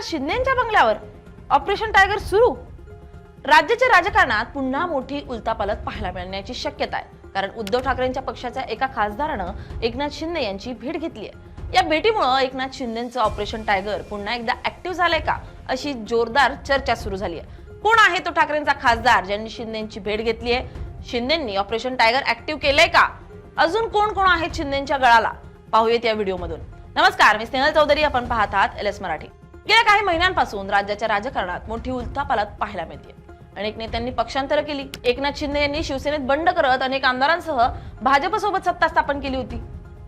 शिंदेच्या बंगल्यावर operation tiger सुरू। राज्याच्या राजकारणात पुन्हा मोठी उलथापालथ पाहायला मिळण्याची शक्यता आहे, कारण उद्धव ठाकरेंच्या पक्षाच्या एका खासदारानं एकनाथ शिंदे यांची भेट घेतली आहे। या भेटीमुळे एकनाथ शिंदेचं ऑपरेशन टायगर पुन्हा एकदा ऍक्टिव्ह झालंय का, अशी जोरदार चर्चा सुरू झाली आहे। कोण आहे तो ठाकरेंचा खासदार ज्यांनी शिंदेची भेट घेतली आहे? शिंदेंनी ऑपरेशन टायगर ऍक्टिव्ह केलंय का? अजून कोण कोण आहेत शिंदेच्या गळाला? पाहूयात या व्हिडिओमधून। नमस्कार, मी स्नेहल चौधरी, आपण पाहत आहात LS मराठी। गेल्या काही महिन्यांपासून राज्याच्या राजकारणात मोठी उलथापालथ पाहायला मिळते। अनेक नेत्यांनी पक्षांतर केली। एकनाथ शिंदे यांनी शिवसेनेत बंड करत अनेक आमदारांसह भाजपसोबत सत्ता स्थापन केली होती।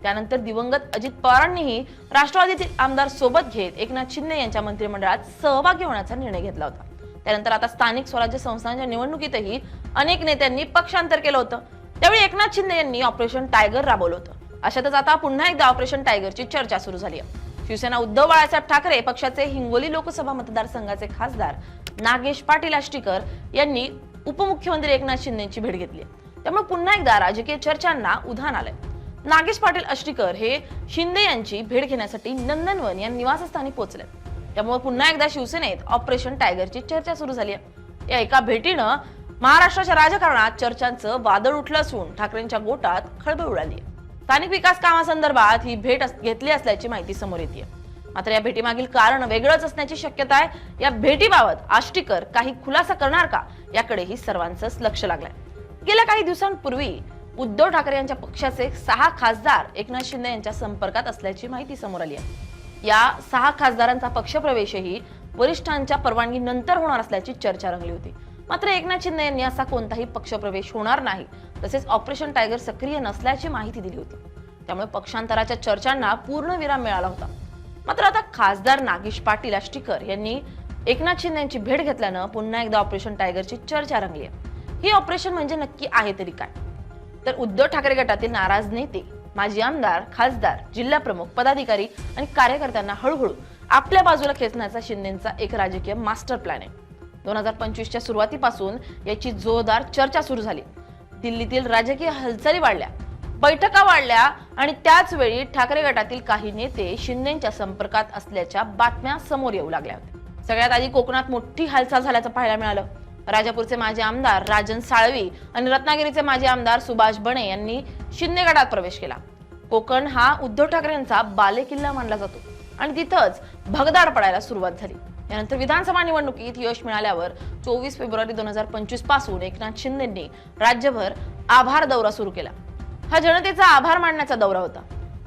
त्यानंतर दिवंगत अजित पवारांनीही राष्ट्रवादीतील आमदार सोबत घेत एकनाथ शिंदे यांच्या मंत्रिमंडळात सहभागी होण्याचा निर्णय घेतला होता। त्यानंतर आता स्थानिक स्वराज्य संस्थांच्या निवडणुकीतही अनेक नेत्यांनी पक्षांतर केलं होतं। त्यावेळी एकनाथ शिंदे यांनी ऑपरेशन टायगर राबवलं होतं। अशातच आता पुन्हा एकदा ऑपरेशन टायगरची चर्चा सुरू झाली आहे। शिवसेना उद्धव बाळासाहेब ठाकरे पक्षाचे हिंगोली लोकसभा मतदारसंघाचे खासदार नागेश पाटील आष्टीकर यांनी उपमुख्यमंत्री एकनाथ शिंदेची भेट घेतली। त्यामुळे पुन्हा एकदा राजकीय चर्चांना उधाण आलंय। नागेश पाटील आष्टीकर हे शिंदे यांची भेट घेण्यासाठी नंदनवन या निवासस्थानी पोहोचले। त्यामुळे पुन्हा एकदा शिवसेनेत ऑपरेशन टायगरची चर्चा सुरू झाली आहे। या एका भेटीनं महाराष्ट्राच्या राजकारणात चर्चांचं वादळ उठलं असून ठाकरेंच्या गोटात खळबळ उडाली आहे। स्थानिक विकास कामासंदर्भात ही भेट घेतली असल्याची माहिती समोर येते। मात्र या भेटीमागील कारण वेगळंच असण्याची शक्यता आहे। या भेटीबाबत आष्टीकर काही खुलासा करणार का, याकडेही सर्वांचंच लक्ष लागलंय। गेल्या काही दिवसांपूर्वी उद्धव ठाकरे यांच्या पक्षाचे 6 खासदार एकनाथ शिंदे यांच्या संपर्कात असल्याची माहिती समोर आली आहे। या 6 खासदारांचा पक्षप्रवेशही वरिष्ठांच्या परवानगीनंतर होणार असल्याची चर्चा रंगली होती। मात्र एकनाथ शिंदे यांनी असा कोणताही पक्षप्रवेश होणार नाही, तसेच ऑपरेशन टायगर सक्रिय नसल्याची माहिती दिली होती। त्यामुळे पक्षांतराच्या चर्चांना पूर्ण विराम मिळाला होता। मात्र आता खासदार नागेश पाटील आष्टीकर यांनी एकनाथ शिंदे यांची भेट घेतल्यानं पुन्हा एकदा ऑपरेशन टायगरची चर्चा रंगली आहे। ही ऑपरेशन म्हणजे नक्की आहे तरी काय? तर उद्धव ठाकरे गटातील नाराज नेते, माजी आमदार, खासदार, जिल्हा प्रमुख, पदाधिकारी आणि कार्यकर्त्यांना हळूहळू आपल्या बाजूला खेचण्याचा शिंदेचा एक राजकीय मास्टर प्लॅन आहे। 2025च्या सुरुवातीपासून याची जोरदार चर्चा सुरू झाली। दिल्लीतील राजकीय हालचाली वाढल्या, बैठका वाढल्या आणि त्याच वेळी ठाकरे गटातील काही नेते शिंदेच्या संपर्कात असल्याच्या बातम्या समोर येऊ लागल्या होत्या। सगळ्यात आधी कोकणात मोठी हालचाल झाल्याचं पाहायला मिळालं। राजापूरचे माजी आमदार राजन साळवी आणि रत्नागिरीचे माजी आमदार सुभाष बणे यांनी शिंदे गटात प्रवेश केला। कोकण हा उद्धव ठाकरेंचा बालेकिल्ला मानला जातो आणि तिथंच भगदाड पडायला सुरुवात झाली। यानंतर विधानसभा निवडणुकीत यश मिळाल्यावर 24 फेब्रुवारी 2025 पासून एकनाथ शिंदेंनी राज्यभर आभार दौरा सुरू केला। हा जनतेचा आभार मानण्याचा दौरा होता,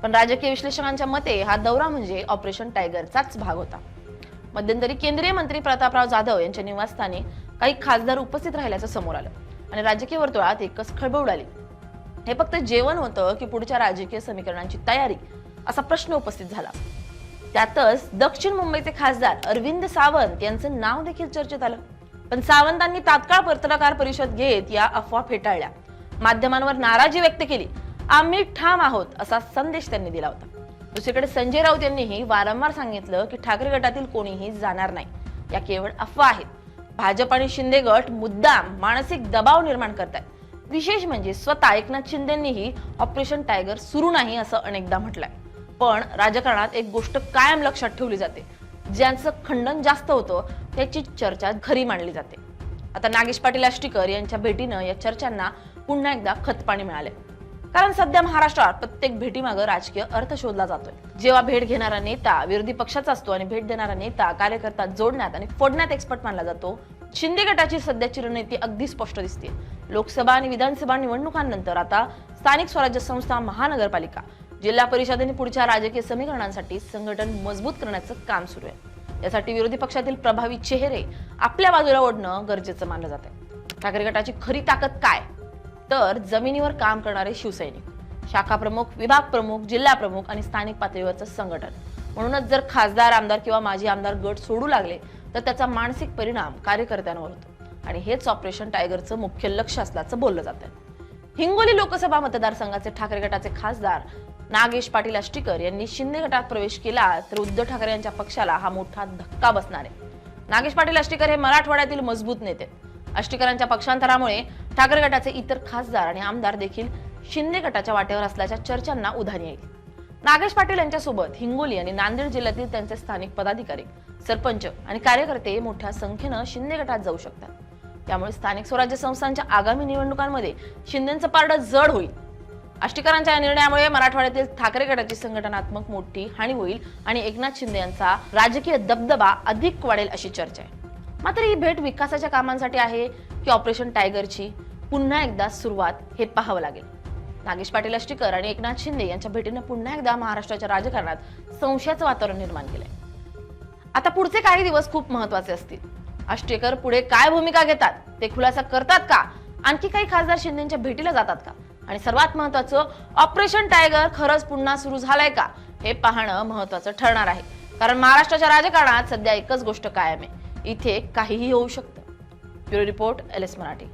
पण राजकीय विश्लेषकांच्या मते हा दौरा म्हणजे ऑपरेशन टायगरचाच भाग होता। मध्यंतरी केंद्रीय मंत्री प्रतापराव जाधव यांच्या निवासस्थानी काही खासदार उपस्थित राहिल्याचं समोर आलं आणि राजकीय वर्तुळात एकच खळबळ उडाली। हे फक्त जेवण होतं की पुढच्या राजकीय समीकरणांची तयारी, असा प्रश्न उपस्थित झाला। त्यातच दक्षिण मुंबईचे खासदार अरविंद सावंत यांचं नाव देखील चर्चेत आलं, पण सावंतांनी तात्काळ पत्रकार परिषद घेत या अफवा फेटाळल्या, माध्यमांवर नाराजी व्यक्त केली। आम्ही ठाम आहोत असा संदेश त्यांनी दिला होता। दुसरीकडे संजय राऊत यांनीही वारंवार सांगितलं की ठाकरे गटातील कोणीही जाणार नाही, या केवळ अफवा आहेत। भाजप आणि शिंदे गट मुद्दाम मानसिक दबाव निर्माण करतायत। विशेष म्हणजे स्वतः एकनाथ शिंदेंनीही ऑपरेशन टायगर सुरू नाही असं अनेकदा म्हटलंय। पण राजकारणात एक गोष्ट कायम लक्षात ठेवली जाते, ज्यांचं खंडन जास्त होतं त्याची चर्चा खरी मानली जाते। आता नागेश पाटील आष्टीकर यांच्या भेटीनं या चर्चांना पुन्हा एकदा खतपाणी मिळाले, कारण सध्या महाराष्ट्रात प्रत्येक भेटीमागे राजकीय अर्थ शोधला जातोय। जेव्हा भेट घेणारा नेता विरोधी पक्षाचा असतो आणि भेट देणारा नेता कार्यकर्ता जोडण्यात आणि फोडण्यात एक्सपर्ट मानला जातो, शिंदे गटाची सध्याची रणनीती अगदी स्पष्ट दिसते। लोकसभा आणि विधानसभा निवडणुकांनंतर आता स्थानिक स्वराज्य संस्था, महानगरपालिका, जिल्हा परिषद आणि पुढच्या राजकीय समीकरणांसाठी संघटन मजबूत करण्याचं काम सुरू आहे। यासाठी विरोधी पक्षातील प्रभावी चेहरे आपल्या बाजूला ओढणं गरजेचं मानलं जात आहे। ठाकरे गटाची खरी ताकद काय? तर जमिनीवर काम करणारे शिवसैनिक, शाखा प्रमुख, विभाग प्रमुख, जिल्हा प्रमुख आणि स्थानिक पातळीवरचं संघटन। म्हणूनच जर खासदार, आमदार किंवा माजी आमदार गट सोडू लागले तर त्याचा मानसिक परिणाम कार्यकर्त्यांवर होतो आणि हेच ऑपरेशन टायगरचं मुख्य लक्ष असल्याचं बोललं जातं। हिंगोली लोकसभा मतदारसंघाचे ठाकरे गटाचे खासदार नागेश पाटील आष्टीकर यांनी शिंदे गटात प्रवेश केला तर उद्धव ठाकरे यांच्या पक्षाला हा मोठा धक्का बसणार आहे। नागेश पाटील आष्टीकर हे मराठवाड्यातील मजबूत नेते। आष्टीकरांच्या पक्षांतरामुळे ठाकरे गटाचे इतर खासदार आणि आमदार देखील शिंदे गटाच्या वाटेवर असल्याच्या चर्चांना उधाण येईल। नागेश पाटील यांच्यासोबत हिंगोली आणि नांदेड जिल्ह्यातील त्यांचे स्थानिक पदाधिकारी, सरपंच आणि कार्यकर्ते मोठ्या संख्येनं शिंदे गटात जाऊ शकतात। त्यामुळे स्थानिक स्वराज्य संस्थांच्या आगामी निवडणुकांमध्ये शिंदेंचं पारडं जड होईल। आष्टीकरांच्या या निर्णयामुळे मराठवाड्यातील ठाकरे गटाची संघटनात्मक मोठी हानी होईल आणि एकनाथ शिंदे यांचा राजकीय दबदबा अधिक वाढेल अशी चर्चा आहे। मात्र ही भेट विकासाच्या कामांसाठी आहे की ऑपरेशन टायगरची पुन्हा एकदा सुरुवात हे पाहावं लागेल। नागेश पाटील आष्टीकर आणि एकनाथ शिंदे यांच्या भेटीनं पुन्हा एकदा महाराष्ट्राच्या राजकारणात संशयाचं वातावरण निर्माण केलंय। आता पुढचे काही दिवस खूप महत्वाचे असतील। आष्टीकर पुढे काय भूमिका घेतात ते खुलासा करतात का, आणखी काही खासदार शिंदेच्या भेटीला जातात का, आणि सर्वात महत्वाचं ऑपरेशन टायगर खरंच पुन्हा सुरू झालंय का हे पाहणं महत्वाचं ठरणार आहे। कारण महाराष्ट्राच्या राजकारणात सध्या एकच गोष्ट कायम आहे, इथे काहीही होऊ शकतं। Bureau report LS Marathi.